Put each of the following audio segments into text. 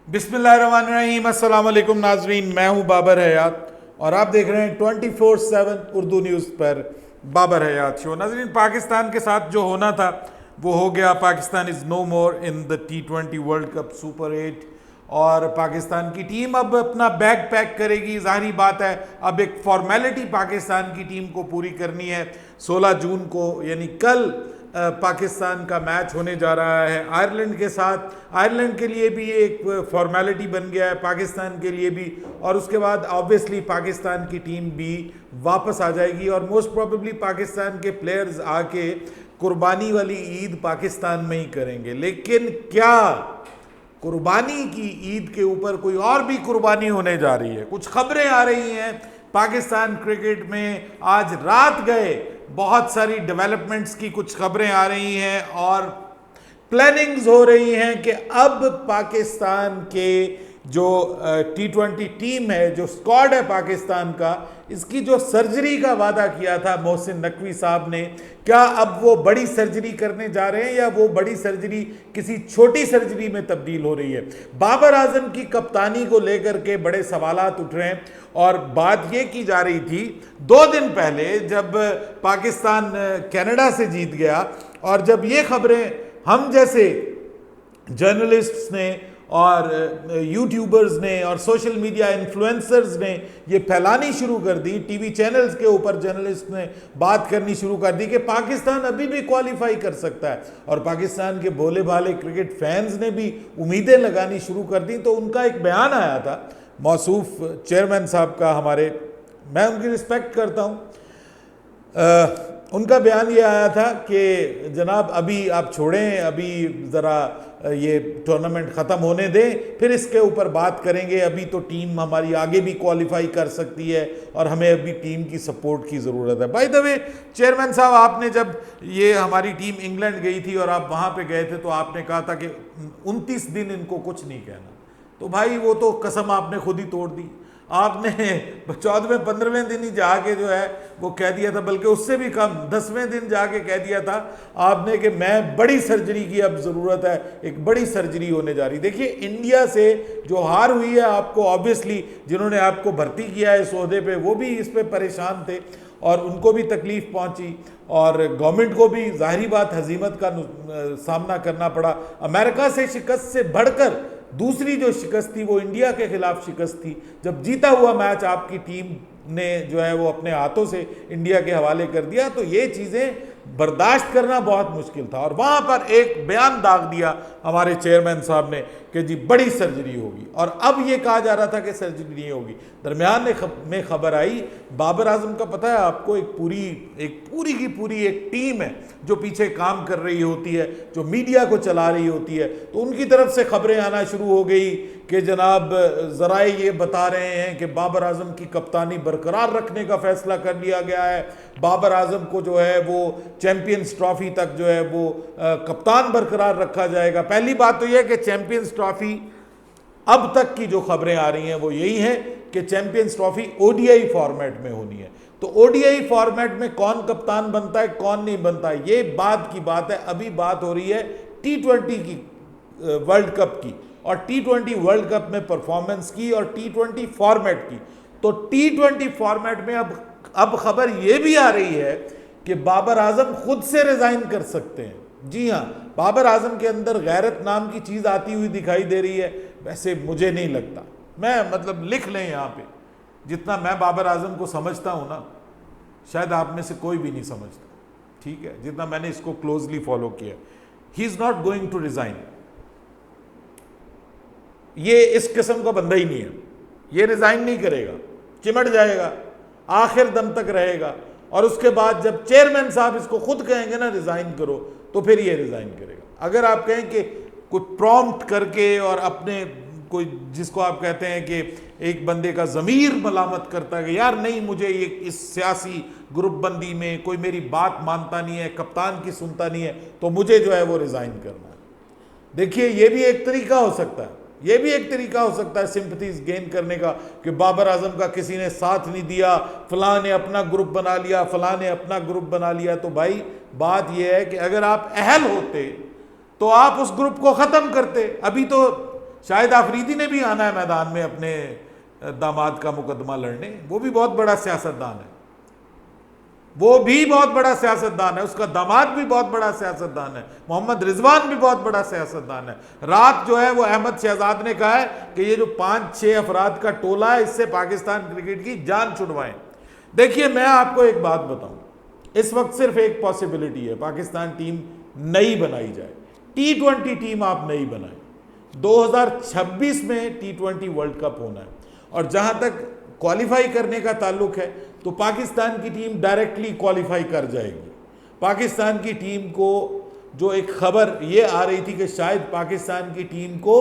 बिस्मिल्लाहिर्रहमानिर्रहीम, अस्सलाम वालेकुम नाजरीन। मैं हूं बाबर हयात और आप देख रहे हैं 24/7 उर्दू न्यूज़ पर बाबर हयात शो। नाजरीन, पाकिस्तान के साथ जो होना था वो हो गया। Pakistan is no more in the T20 world cup super 8 और पाकिस्तान की टीम अब अपना बैग पैक करेगी। ज़ाहिरी बात है, अब एक फॉर्मेलिटी पाकिस्तान की टीम को पूरी करनी है। 16 जून को यानी कल पाकिस्तान का मैच होने जा रहा है आयरलैंड के साथ। आयरलैंड के लिए भी एक फॉर्मेलिटी बन गया है, पाकिस्तान के लिए भी, और उसके बाद ऑब्वियसली पाकिस्तान की टीम भी वापस आ जाएगी और मोस्ट प्रोबेबली पाकिस्तान के प्लेयर्स आके कुर्बानी वाली ईद पाकिस्तान में ही करेंगे। लेकिन क्या कुर्बानी की ईद के ऊपर कोई और भी कुर्बानी होने जा रही है? कुछ खबरें आ रही हैं पाकिस्तान क्रिकेट में। आज रात गए बहुत सारी डेवलपमेंट्स की कुछ खबरें आ रही हैं और प्लानिंग्स हो रही हैं कि अब पाकिस्तान के जो T20 टीम है, जो स्क्वाड है पाकिस्तान का, इसकी जो सर्जरी का वादा किया था मोहसिन नकवी साहब ने, क्या अब वो बड़ी सर्जरी करने जा रहे हैं या वो बड़ी सर्जरी किसी छोटी सर्जरी में तब्दील हो रही है? बाबर आजम की कप्तानी को लेकर के बड़े सवालात उठ रहे हैं और बात ये की जा रही थी 2 दिन पहले जब पाकिस्तान कनाडा से जीत गया और जब ये खबरें हम जैसे जर्नलिस्ट्स ने और यूट्यूबर्स ने और सोशल मीडिया इन्फ्लुएंसर्स ने ये फैलानी शुरू कर दी, टीवी चैनल्स के ऊपर जर्नलिस्ट ने बात करनी शुरू कर दी कि पाकिस्तान अभी भी क्वालिफाई कर सकता है, और पाकिस्तान के भोले भाले क्रिकेट फैंस ने भी उम्मीदें लगानी शुरू कर दी। तो उनका एक बयान आया था मौसूफ चेयरमैन साहब का, हमारे, मैं उनकी रिस्पेक्ट करता हूँ। उनका बयान ये आया था कि जनाब अभी आप छोड़ें, अभी ज़रा ये टूर्नामेंट ख़त्म होने दें, फिर इसके ऊपर बात करेंगे। अभी तो टीम हमारी आगे भी क्वालिफाई कर सकती है और हमें अभी टीम की सपोर्ट की ज़रूरत है। बाय द वे चेयरमैन साहब, आपने जब ये हमारी टीम इंग्लैंड गई थी और आप वहाँ पे गए थे तो आपने कहा था कि 29 दिन इनको कुछ नहीं कहना। तो भाई वो तो कसम आपने खुद ही तोड़ दी। आपने 14वें 15वें दिन ही जाके जो है वो कह दिया था, बल्कि उससे भी कम 10वें दिन जाके कह दिया था आपने कि मैं बड़ी सर्जरी की अब ज़रूरत है, एक बड़ी सर्जरी होने जा रही। देखिए, इंडिया से जो हार हुई है, आपको ऑब्वियसली जिन्होंने आपको भर्ती किया है इस ओहदे पे वो भी इस पे परेशान थे और उनको भी तकलीफ़ पहुंची और गवर्नमेंट को भी ज़ाहिरी बात हजीमत का सामना करना पड़ा। अमेरिका से शिकस्त से बढ़कर दूसरी जो शिकस्त थी वो इंडिया के खिलाफ शिकस्त थी, जब जीता हुआ मैच आपकी टीम ने जो है वो अपने हाथों से इंडिया के हवाले कर दिया। तो ये चीज़ें बर्दाश्त करना बहुत मुश्किल था और वहाँ पर एक बयान दाग दिया हमारे चेयरमैन साहब ने कि जी बड़ी सर्जरी होगी, और अब ये कहा जा रहा था कि सर्जरी नहीं होगी। दरमियान में खबर आई, बाबर आजम का पता है आपको, एक पूरी की पूरी एक टीम है जो पीछे काम कर रही होती है, जो मीडिया को चला रही होती है। तो उनकी तरफ से खबरें आना शुरू हो गई कि जनाब ज़राए ये बता रहे हैं कि बाबर आजम की कप्तानी बरकरार रखने का फैसला कर लिया गया है। बाबर आजम को जो है वो चैंपियंस ट्रॉफी तक जो है वो कप्तान बरकरार रखा जाएगा। पहली बात तो यह कि चैंपियंस ट्रॉफी, अब तक की जो खबरें आ रही हैं वो यही है कि चैंपियंस ट्रॉफी ओडीआई फॉर्मेट में होनी है। तो ओडीआई फॉर्मेट में कौन कप्तान बनता है कौन नहीं बनता है ये बात की बात है। अभी बात हो रही है T20 की, वर्ल्ड कप की, और T20 वर्ल्ड कप में परफॉर्मेंस की और T20 फॉर्मेट की। तो T20 फॉर्मेट में अब खबर यह भी आ रही है कि बाबर आजम खुद से रिजाइन कर सकते हैं। जी हाँ, बाबर आजम के अंदर गैरत नाम की चीज़ आती हुई दिखाई दे रही है। वैसे मुझे नहीं लगता, मैं मतलब लिख लें यहाँ पे, जितना मैं बाबर आजम को समझता हूँ ना, शायद आप में से कोई भी नहीं समझता, ठीक है, जितना मैंने इसको क्लोजली फॉलो किया। He is not going to resign. ये इस किस्म का बंदा ही नहीं है, ये रिजाइन नहीं करेगा, चिमट जाएगा, आखिर दम तक रहेगा, और उसके बाद जब चेयरमैन साहब इसको खुद कहेंगे ना रिजाइन करो, तो फिर ये रिजाइन करेगा। अगर आप कहें कि कोई प्रॉम्प्ट करके और अपने कोई, जिसको आप कहते हैं कि एक बंदे का ज़मीर मलामत करता है कि यार नहीं, मुझे ये इस सियासी ग्रुप बंदी में कोई मेरी बात मानता नहीं है, कप्तान की सुनता नहीं है, तो मुझे जो है वो रिज़ाइन करना है। देखिए, ये भी एक तरीका हो सकता है, ये भी एक तरीका हो सकता है सिंपथीज गेन करने का, कि बाबर आजम का किसी ने साथ नहीं दिया, फलां ने अपना ग्रुप बना लिया, फलां ने अपना ग्रुप बना लिया। तो भाई बात यह है कि अगर आप अहल होते तो आप उस ग्रुप को ख़त्म करते। अभी तो शाहिद आफरीदी ने भी आना है मैदान में अपने दामाद का मुकदमा लड़ने, वो भी बहुत बड़ा सियासतदान है, वो भी बहुत बड़ा सियासतदान है, उसका दामाद भी बहुत बड़ा सियासतदान है, मोहम्मद रिजवान भी बहुत बड़ा सियासतदान है। रात जो है वो अहमद शहजाद ने कहा है कि ये जो 5-6 अफराद का टोला है इससे पाकिस्तान क्रिकेट की जान छुड़वाएं। देखिए मैं आपको एक बात बताऊं, इस वक्त सिर्फ एक पॉसिबिलिटी है, पाकिस्तान टीम नई बनाई जाए, T20 टीम आप नई बनाएं। 2026 में T20 वर्ल्ड कप होना है, और जहां तक क्वालिफाई करने का ताल्लुक है तो पाकिस्तान की टीम डायरेक्टली क्वालिफाई कर जाएगी। पाकिस्तान की टीम को जो एक खबर ये आ रही थी कि शायद पाकिस्तान की टीम को,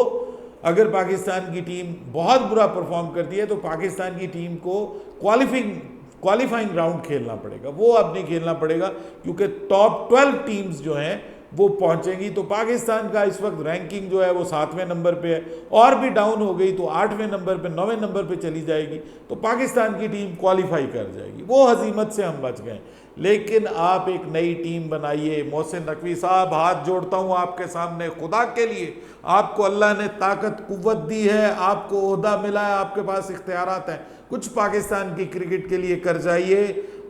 अगर पाकिस्तान की टीम बहुत बुरा परफॉर्म करती है तो पाकिस्तान की टीम को क्वालिफाइंग राउंड खेलना पड़ेगा, वो अब नहीं खेलना पड़ेगा क्योंकि टॉप 12 टीम्स जो हैं वो पहुंचेंगी। तो पाकिस्तान का इस वक्त रैंकिंग जो है वो 7वें नंबर पे है, और भी डाउन हो गई तो 8वें नंबर पे 9वें नंबर पे चली जाएगी, तो पाकिस्तान की टीम क्वालिफाई कर जाएगी। वो हजीमत से हम बच गए। लेकिन आप एक नई टीम बनाइए। मोहसिन नकवी साहब, हाथ जोड़ता हूँ आपके सामने, खुदा के लिए, आपको अल्लाह ने ताकत कुव्वत दी है, आपको ओहदा मिला है, आपके पास इख्तियारात हैं, कुछ पाकिस्तान की क्रिकेट के लिए कर जाइए।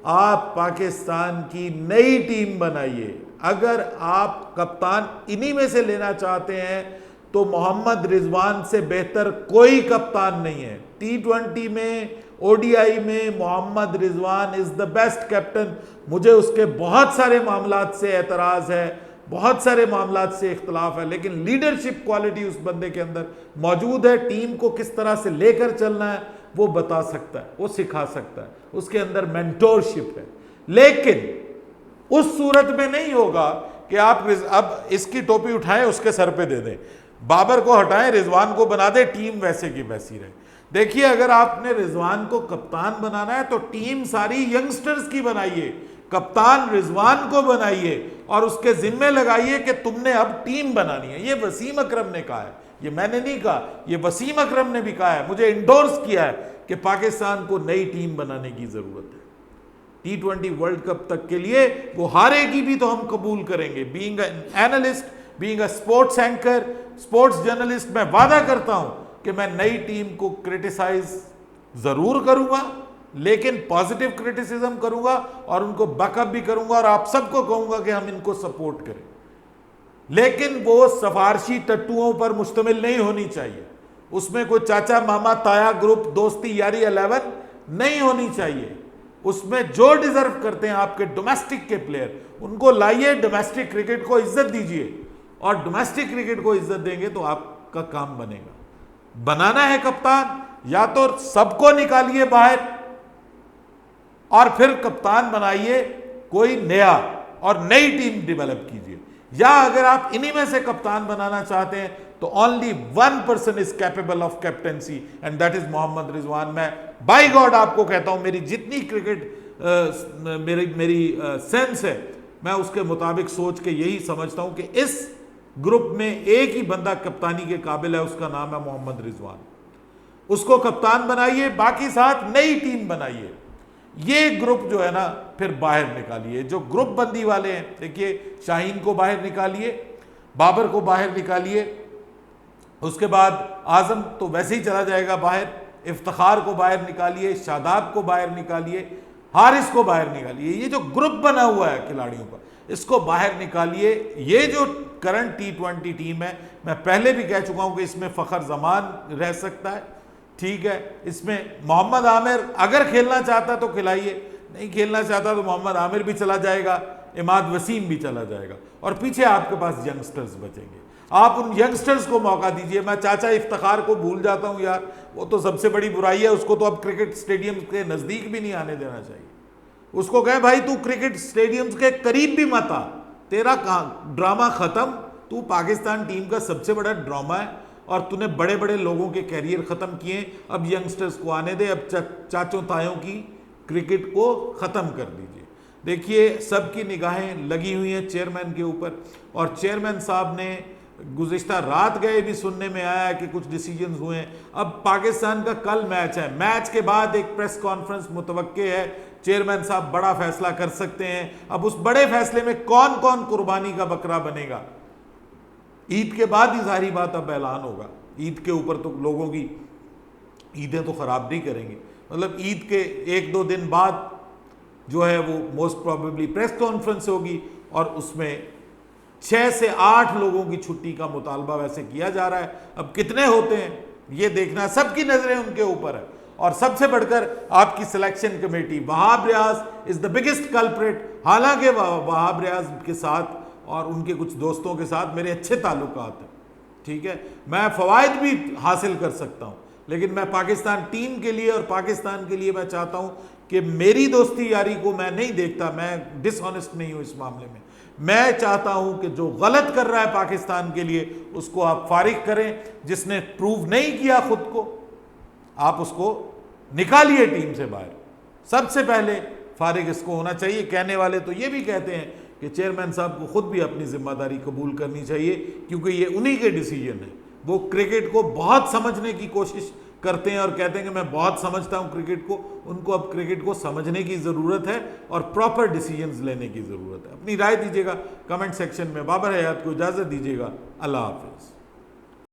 आप पाकिस्तान की नई टीम बनाइए। अगर आप कप्तान इन्हीं में से लेना चाहते हैं तो मोहम्मद रिजवान से बेहतर कोई कप्तान नहीं है। T20 में, ODI में Mohammad Rizwan is the best captain. मुझे उसके बहुत सारे मामलात से एतराज़ है, बहुत सारे मामलात से इख्तलाफ है, लेकिन लीडरशिप क्वालिटी उस बंदे के अंदर मौजूद है। टीम को किस तरह से लेकर चलना है वो बता सकता है, वो सिखा सकता है, उसके अंदर मेंटोरशिप है। लेकिन उस सूरत में नहीं होगा कि आप अब इसकी टोपी उठाएं उसके सर पे दे दें, बाबर को हटाएं रिजवान को बना दे, टीम वैसे की वैसी रहे। देखिए अगर आपने रिजवान को कप्तान बनाना है तो टीम सारी यंगस्टर्स की बनाइए, कप्तान रिजवान को बनाइए और उसके जिम्मे लगाइए कि तुमने अब टीम बनानी है। ये वसीम अकरम ने कहा है, ये मैंने नहीं कहा, ये वसीम अकरम ने भी कहा है, मुझे इंडोर्स किया है कि पाकिस्तान को नई टीम बनाने की जरूरत है। T20 वर्ल्ड कप तक के लिए वो हारेगी भी तो हम कबूल करेंगे। Being an analyst, being a sports anchor, sports journalist, मैं वादा करता हूं कि मैं नई टीम को क्रिटिसाइज जरूर करूंगा, लेकिन पॉजिटिव क्रिटिसिज्म करूंगा और उनको बैकअप भी करूंगा और आप सबको कहूंगा कि हम इनको सपोर्ट करें। लेकिन वो सफारशी टट्टुओं पर मुश्तमिल नहीं होनी चाहिए, उसमें कोई चाचा मामा ताया ग्रुप दोस्ती यारी 11 नहीं होनी चाहिए। उसमें जो डिजर्व करते हैं आपके डोमेस्टिक के प्लेयर उनको लाइए, डोमेस्टिक क्रिकेट को इज्जत दीजिए, और डोमेस्टिक क्रिकेट को इज्जत देंगे तो आपका काम बनेगा। बनाना है कप्तान, या तो सबको निकालिए बाहर और फिर कप्तान बनाइए कोई नया और नई टीम डेवलप कीजिए, या अगर आप इन्हीं में से कप्तान बनाना चाहते हैं तो only 1 person is capable of captaincy and that is Mohammad Rizwan. मैं बाय गॉड आपको कहता हूं, मेरी जितनी क्रिकेट मेरी सेंस है, मैं उसके मुताबिक सोच के यही समझता हूं कि इस ग्रुप में एक ही बंदा कप्तानी के काबिल है, उसका नाम है मोहम्मद रिजवान। उसको कप्तान बनाइए, बाकी साथ नई टीम बनाइए। ये ग्रुप जो है ना फिर बाहर निकालिए, जो ग्रुप बंदी वाले हैं, देखिए शाहीन को बाहर निकालिए, बाबर को बाहर निकालिए, उसके बाद आजम तो वैसे ही चला जाएगा बाहर, इफ्तिखार को बाहर निकालिए, शादाब को बाहर निकालिए, हारिस को बाहर निकालिए। ये जो ग्रुप बना हुआ है खिलाड़ियों का, इसको बाहर निकालिए। ये जो करंट T20 टीम है, मैं पहले भी कह चुका हूं कि इसमें फखर जमान रह सकता है, ठीक है, इसमें मोहम्मद आमिर अगर खेलना चाहता तो खिलाइए, नहीं खेलना चाहता तो मोहम्मद आमिर भी चला जाएगा, इमाद वसीम भी चला जाएगा, और पीछे आपके पास यंगस्टर्स बचेंगे। आप उन यंगस्टर्स को मौका दीजिए। मैं चाचा इफ्तिखार को भूल जाता हूं यार, वो तो सबसे बड़ी बुराई है, उसको तो अब क्रिकेट स्टेडियम के नजदीक भी नहीं आने देना चाहिए। उसको कहे भाई तू क्रिकेट स्टेडियम्स के करीब भी मत आ, तेरा ड्रामा खत्म, तू पाकिस्तान टीम का सबसे बड़ा ड्रामा है और तूने बड़े बड़े लोगों के कैरियर खत्म किए, अब यंगस्टर्स को आने दे, अब चाचों तायों की क्रिकेट को खत्म कर दीजिए। देखिए सबकी निगाहें लगी हुई हैं चेयरमैन के ऊपर, और चेयरमैन साहब ने गुज़िश्ता रात गए भी सुनने में आया कि कुछ डिसीजंस हुए हैं। अब पाकिस्तान का कल मैच है, मैच के बाद एक प्रेस कॉन्फ्रेंस मुतवक्के है, चेयरमैन साहब बड़ा फैसला कर सकते हैं। अब उस बड़े फैसले में कौन कौन कुर्बानी का बकरा बनेगा, ईद के बाद ही सारी बात अब ऐलान होगा। ईद के ऊपर तो लोगों की ईदें तो ख़राब नहीं करेंगे। मतलब ईद के 1-2 दिन बाद जो है वो मोस्ट प्रोबेबली प्रेस कॉन्फ्रेंस होगी और उसमें 6 से 8 लोगों की छुट्टी का मुतालबा वैसे किया जा रहा है। अब कितने होते हैं ये देखना, सबकी नज़रें उनके ऊपर है। और सबसे बढ़कर आपकी selection committee, Wahab Riaz is the biggest culprit. हालांकि वहाब रियाज के साथ और उनके कुछ दोस्तों के साथ मेरे अच्छे ताल्लुकात हैं, ठीक है, मैं फ़वाइद भी हासिल कर सकता हूँ, लेकिन मैं पाकिस्तान टीम के लिए और पाकिस्तान के लिए मैं चाहता हूँ कि मेरी दोस्ती यारी को मैं नहीं देखता, मैं डिसऑनेस्ट नहीं हूँ इस मामले में। मैं चाहता हूँ कि जो गलत कर रहा है पाकिस्तान के लिए उसको आप फारिग करें, जिसने प्रूव नहीं किया खुद को आप उसको निकालिए टीम से बाहर। सबसे पहले फारिग इसको होना चाहिए। कहने वाले तो ये भी कहते हैं कि चेयरमैन साहब को खुद भी अपनी जिम्मेदारी कबूल करनी चाहिए, क्योंकि ये उन्हीं के डिसीजन है। वो क्रिकेट को बहुत समझने की कोशिश करते हैं और कहते हैं कि मैं बहुत समझता हूं क्रिकेट को। उनको अब क्रिकेट को समझने की ज़रूरत है और प्रॉपर डिसीजंस लेने की ज़रूरत है। अपनी राय दीजिएगा कमेंट सेक्शन में। बाबर हयात को इजाज़त दीजिएगा। अल्लाह हाफिज़।